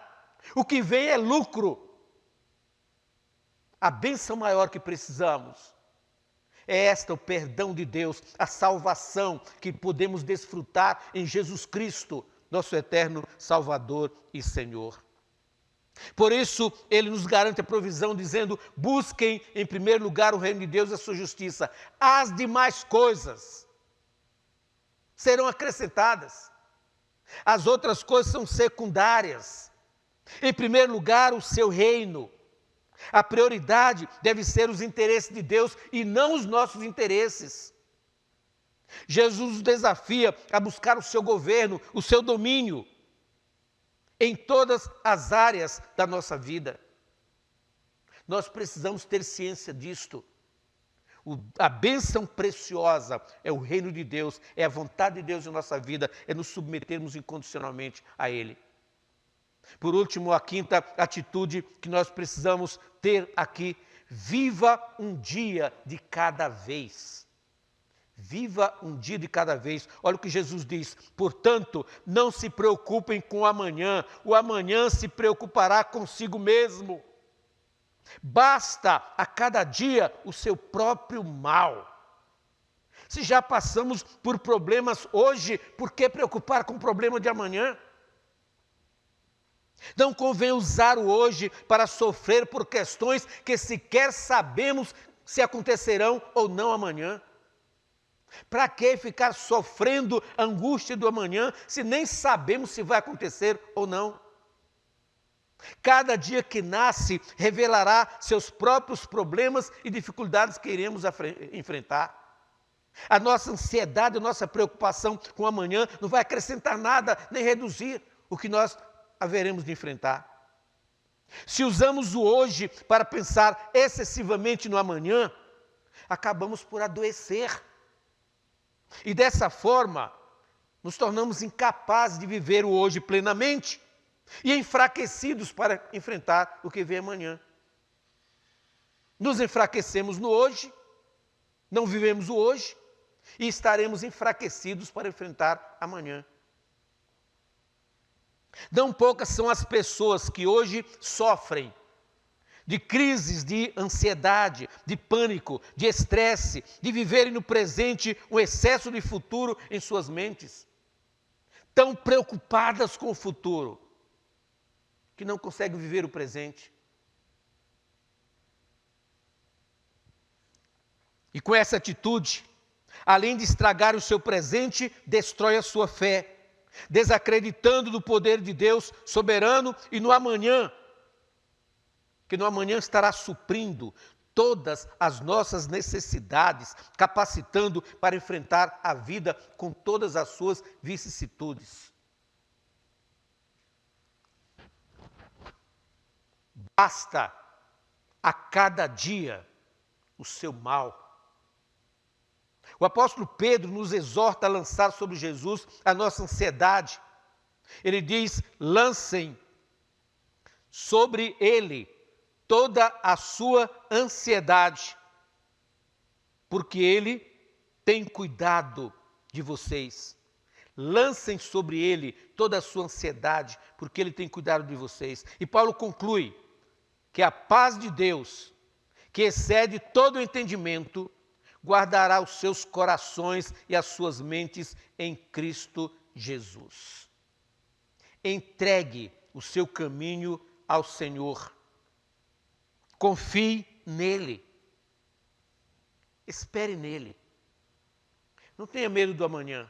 O que vem é lucro. A bênção maior que precisamos é esta, o perdão de Deus, a salvação que podemos desfrutar em Jesus Cristo, nosso eterno Salvador e Senhor. Por isso, Ele nos garante a provisão, dizendo: busquem em primeiro lugar o reino de Deus e a sua justiça. As demais coisas serão acrescentadas. As outras coisas são secundárias. Em primeiro lugar, o seu reino. A prioridade deve ser os interesses de Deus e não os nossos interesses. Jesus nos desafia a buscar o seu governo, o seu domínio, em todas as áreas da nossa vida. Nós precisamos ter ciência disto. A bênção preciosa é o reino de Deus, é a vontade de Deus em nossa vida, é nos submetermos incondicionalmente a Ele. Por último, a quinta atitude que nós precisamos ter aqui: viva um dia de cada vez. Viva um dia de cada vez. Olha o que Jesus diz: portanto, não se preocupem com o amanhã se preocupará consigo mesmo. Basta a cada dia o seu próprio mal. Se já passamos por problemas hoje, por que preocupar com o problema de amanhã? Não convém usar o hoje para sofrer por questões que sequer sabemos se acontecerão ou não amanhã. Para que ficar sofrendo a angústia do amanhã se nem sabemos se vai acontecer ou não? Cada dia que nasce revelará seus próprios problemas e dificuldades que iremos enfrentar. A nossa ansiedade, a nossa preocupação com o amanhã não vai acrescentar nada, nem reduzir o que nós haveremos de enfrentar. Se usamos o hoje para pensar excessivamente no amanhã, acabamos por adoecer. E dessa forma, nos tornamos incapazes de viver o hoje plenamente e enfraquecidos para enfrentar o que vem amanhã. Nos enfraquecemos no hoje, não vivemos o hoje e estaremos enfraquecidos para enfrentar amanhã. Não poucas são as pessoas que hoje sofrem de crises de ansiedade, de pânico, de estresse, de viverem no presente um excesso de futuro em suas mentes. Tão preocupadas com o futuro, que não conseguem viver o presente. E com essa atitude, além de estragar o seu presente, destrói a sua fé, desacreditando do poder de Deus soberano e no amanhã, que no amanhã estará suprindo todas as nossas necessidades, capacitando para enfrentar a vida com todas as suas vicissitudes. Basta a cada dia o seu mal. O apóstolo Pedro nos exorta a lançar sobre Jesus a nossa ansiedade. Ele diz: lancem sobre ele toda a sua ansiedade, porque ele tem cuidado de vocês. Lancem sobre ele toda a sua ansiedade, porque ele tem cuidado de vocês. E Paulo conclui que a paz de Deus, que excede todo o entendimento, guardará os seus corações e as suas mentes em Cristo Jesus. Entregue o seu caminho ao Senhor. Confie nele. Espere nele. Não tenha medo do amanhã.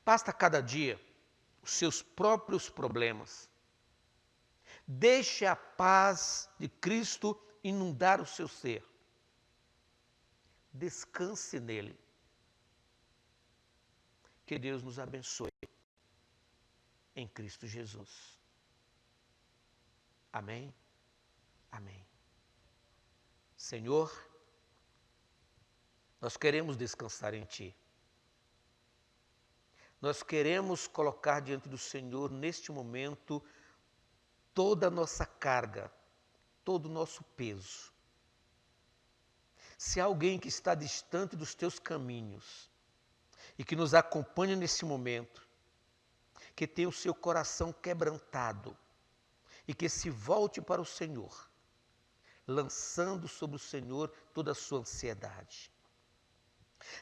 Basta cada dia os seus próprios problemas. Deixe a paz de Cristo inundar o seu ser. Descanse nele. Que Deus nos abençoe em Cristo Jesus. Amém? Amém. Senhor, nós queremos descansar em Ti. Nós queremos colocar diante do Senhor, neste momento, toda a nossa carga, todo o nosso peso. Se há alguém que está distante dos Teus caminhos e que nos acompanha nesse momento, que tem o seu coração quebrantado e que se volte para o Senhor, lançando sobre o Senhor toda a sua ansiedade.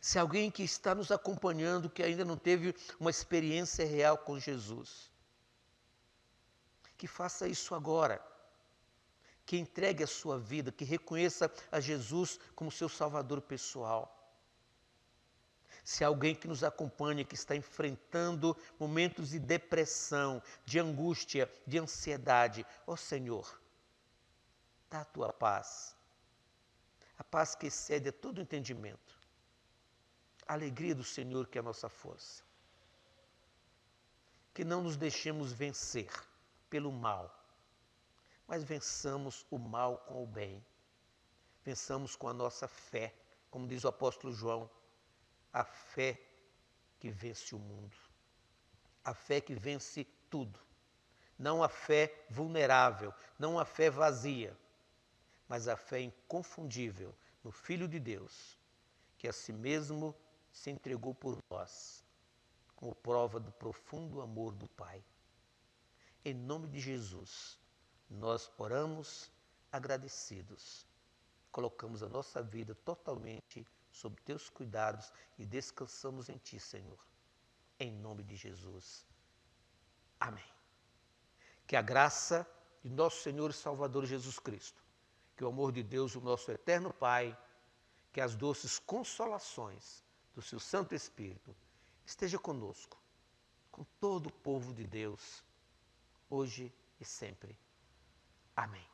Se alguém que está nos acompanhando, que ainda não teve uma experiência real com Jesus, que faça isso agora, que entregue a sua vida, que reconheça a Jesus como seu Salvador pessoal. Se há alguém que nos acompanha, que está enfrentando momentos de depressão, de angústia, de ansiedade, ó Senhor, dá a Tua paz, a paz que excede a todo entendimento, a alegria do Senhor que é a nossa força. Que não nos deixemos vencer pelo mal, mas vençamos o mal com o bem. Vençamos com a nossa fé, como diz o apóstolo João, a fé que vence o mundo, a fé que vence tudo. Não a fé vulnerável, não a fé vazia, mas a fé inconfundível no Filho de Deus, que a si mesmo se entregou por nós, como prova do profundo amor do Pai. Em nome de Jesus, nós oramos agradecidos. Colocamos a nossa vida totalmente sob Teus cuidados e descansamos em Ti, Senhor. Em nome de Jesus. Amém. Que a graça de nosso Senhor e Salvador Jesus Cristo, que o amor de Deus, o nosso eterno Pai, que as doces consolações do Seu Santo Espírito esteja conosco, com todo o povo de Deus, hoje e sempre. Amém.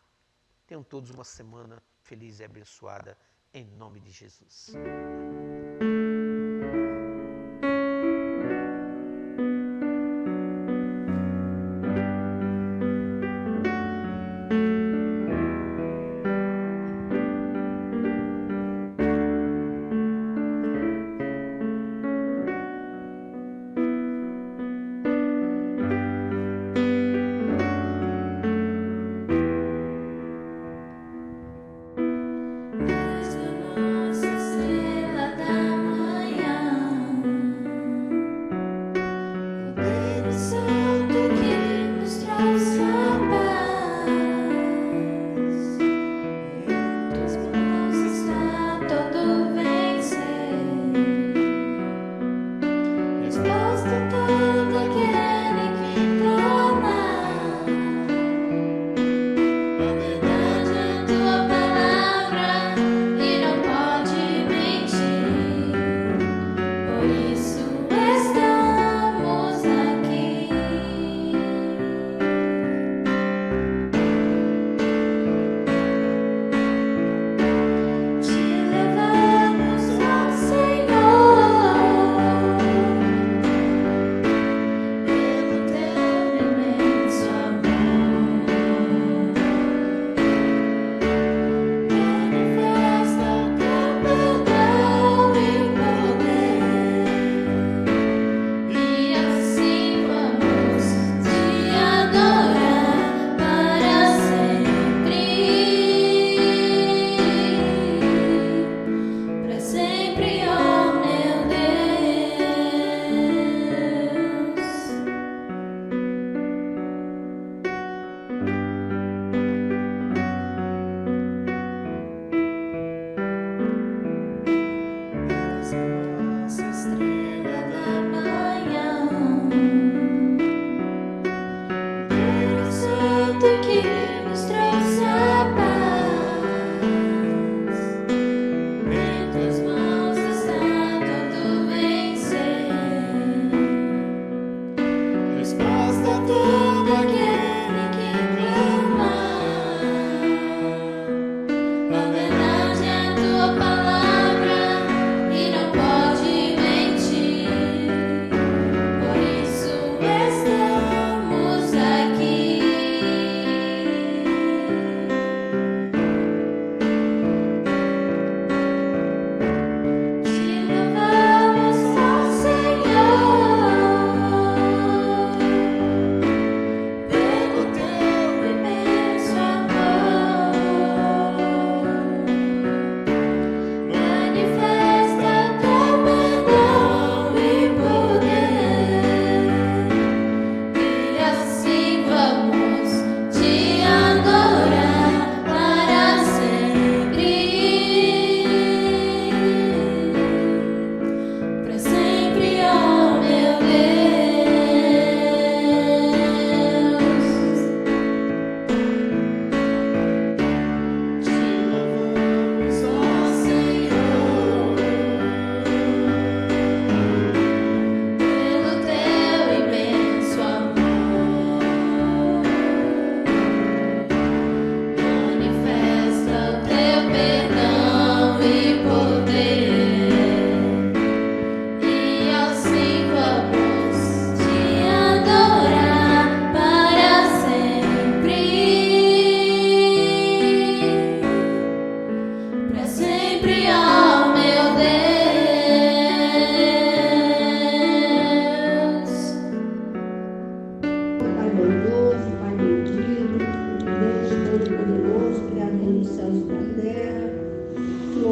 Tenham todos uma semana feliz e abençoada, em nome de Jesus.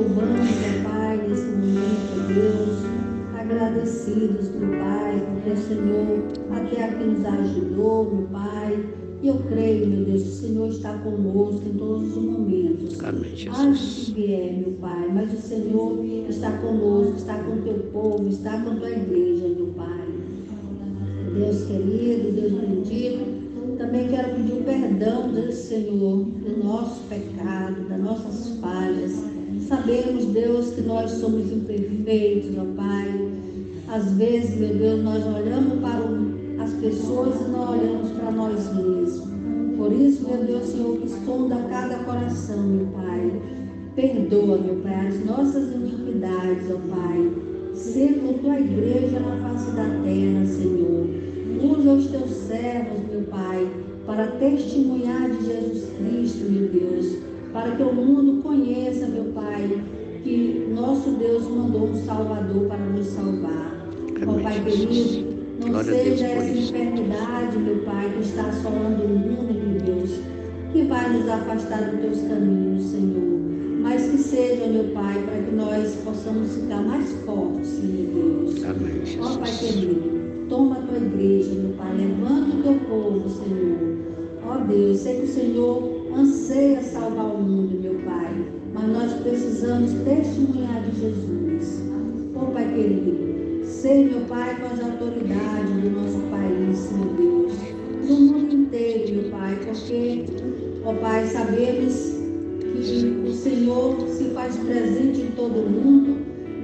louvamos, ó Pai, nesse momento, ó Deus, agradecidos, meu Pai, porque o Senhor até aqui nos ajudou, meu Pai. E eu creio, meu Deus, que o Senhor está conosco em todos os momentos. Amém, Jesus. Antes que vier, meu Pai, mas o Senhor está conosco, está com o teu povo, está com a tua igreja, meu Pai. Deus querido, Deus bendito, também quero pedir o perdão do Senhor, do nosso pecado, das nossas falhas. Sabemos, Deus, que nós somos imperfeitos, ó Pai. Às vezes, meu Deus, nós olhamos para as pessoas e não olhamos para nós mesmos. Por isso, meu Deus, Senhor, que sonda cada coração, meu Pai. Perdoa, meu Pai, as nossas iniquidades, ó Pai. Seja a tua igreja na face da terra, Senhor. Usa os teus servos, meu Pai, para testemunhar de Jesus Cristo, meu Deus. Para que o mundo conheça, meu Pai, que nosso Deus mandou um Salvador para nos salvar. Ó Pai querido, não seja essa enfermidade, meu Pai, que está assolando o mundo, meu Deus, que vai nos afastar dos teus caminhos, Senhor. Mas que seja, meu Pai, para que nós possamos ficar mais fortes, meu Deus. Amém, Jesus. Ó Pai querido, toma a tua igreja, meu Pai, levanta o teu povo, Senhor. Ó Deus, sei que o Senhor anseia salvar o mundo, meu Pai, mas nós precisamos testemunhar de Jesus. Ó Pai querido, sei, meu Pai, com as autoridades do nosso país, meu Deus, do mundo inteiro, meu Pai, porque, ó Pai, sabemos que o Senhor se faz presente em todo mundo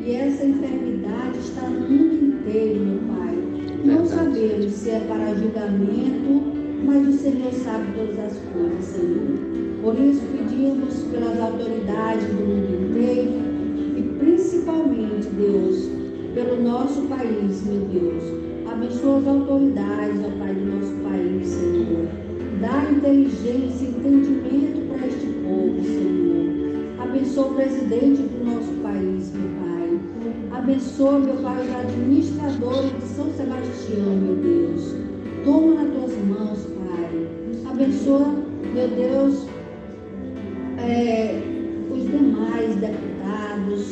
e essa enfermidade está no mundo inteiro, meu Pai. Não sabemos se é para julgamento, mas o Senhor sabe todas as coisas, Senhor. Por isso pedimos pelas autoridades do mundo inteiro e principalmente, Deus, pelo nosso país, meu Deus. Abençoa as autoridades, ó Pai, do nosso país, Senhor. Dá inteligência e entendimento para este povo, Senhor. Abençoa o presidente do nosso país, meu Pai. Abençoa, meu Pai, os administradores de São Sebastião, meu Deus. Toma nas tuas mãos, Pai. Abençoa, meu Deus, os demais deputados,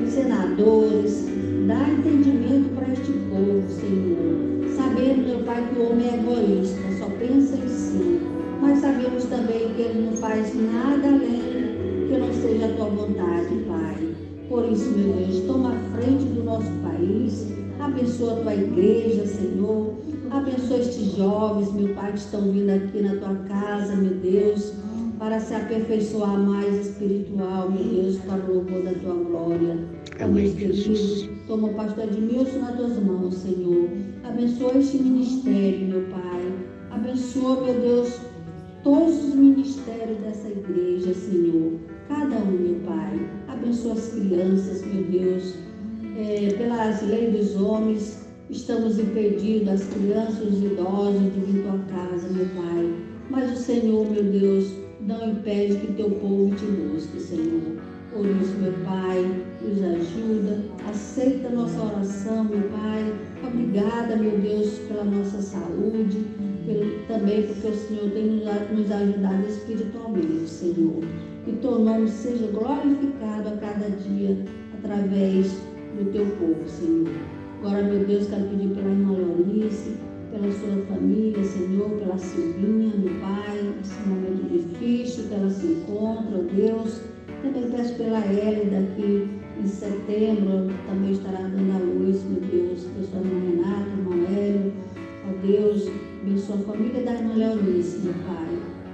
senadores. Dá entendimento para este povo, Senhor. Sabendo, meu Pai, que o homem é egoísta, só pensa em si. Mas sabemos também que ele não faz nada além que não seja a tua vontade, Pai. Por isso, meu Deus, toma a frente do nosso país. Abençoa a tua igreja, Senhor. Abençoa estes jovens, meu Pai, que estão vindo aqui na tua casa, meu Deus, para se aperfeiçoar mais espiritual, meu Deus, para o louvor da tua glória. Amém, Jesus. Toma o pastor Edmilson nas tuas mãos, Senhor. Abençoa este ministério, meu Pai. Abençoa, meu Deus, todos os ministérios dessa igreja, Senhor. Cada um, meu Pai. Abençoa as crianças, meu Deus. Pelas leis dos homens, estamos impedidos, as crianças, os idosos, de vir à tua casa, meu Pai. Mas o Senhor, meu Deus, não impede que teu povo te busque, Senhor. Por isso, meu Pai, nos ajuda, aceita a nossa oração, meu Pai. Obrigada, meu Deus, pela nossa saúde, também porque o Senhor tem nos ajudado espiritualmente, Senhor. Que teu nome seja glorificado a cada dia através do teu povo, Senhor. Agora, meu Deus, quero pedir pela irmã Leonice, pela sua família, Senhor, pela Silvinha, meu Pai, nesse momento difícil que ela se encontra, ó Deus. Também peço pela Hélida, que em setembro também estará dando a luz, meu Deus, da sua irmã Renata, irmão Hélio, ó Deus, abençoa a família da irmã Leonice, meu Pai.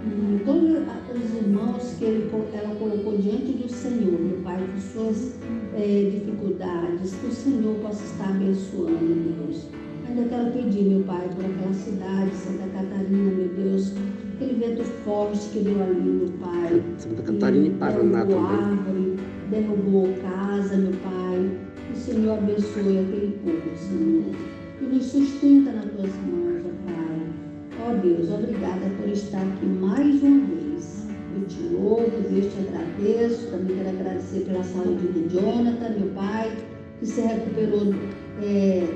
E todos os irmãos que ela colocou diante do Senhor, meu Pai, com suas dificuldades, que o Senhor possa estar abençoando, meu Deus. Ainda quero pedir, meu Pai, por aquela cidade, Santa Catarina, meu Deus, aquele vento forte que deu ali, meu Pai. Santa Catarina e Paraná derrubou também. árvore, derrubou casa, meu Pai. O Senhor abençoe aquele povo, Senhor. E nos sustenta nas tuas mãos, ó Pai. Ó Deus, obrigada por estar aqui mais uma vez. Eu te louvo, Deus, te agradeço. Também quero agradecer pela saúde do Jonathan, meu Pai, que se recuperou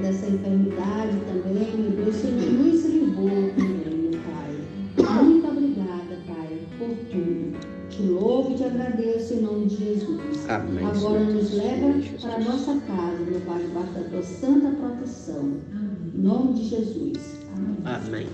dessa enfermidade também, meu Deus. O Senhor nos livrou também, meu Pai. Muito obrigada, Pai, por tudo. Te te louvo e te agradeço em nome de Jesus. Amém. Agora Senhor. nos leva Jesus. para a nossa casa, meu Pai, debaixo da tua santa proteção. Em nome de Jesus. Amém. Amém.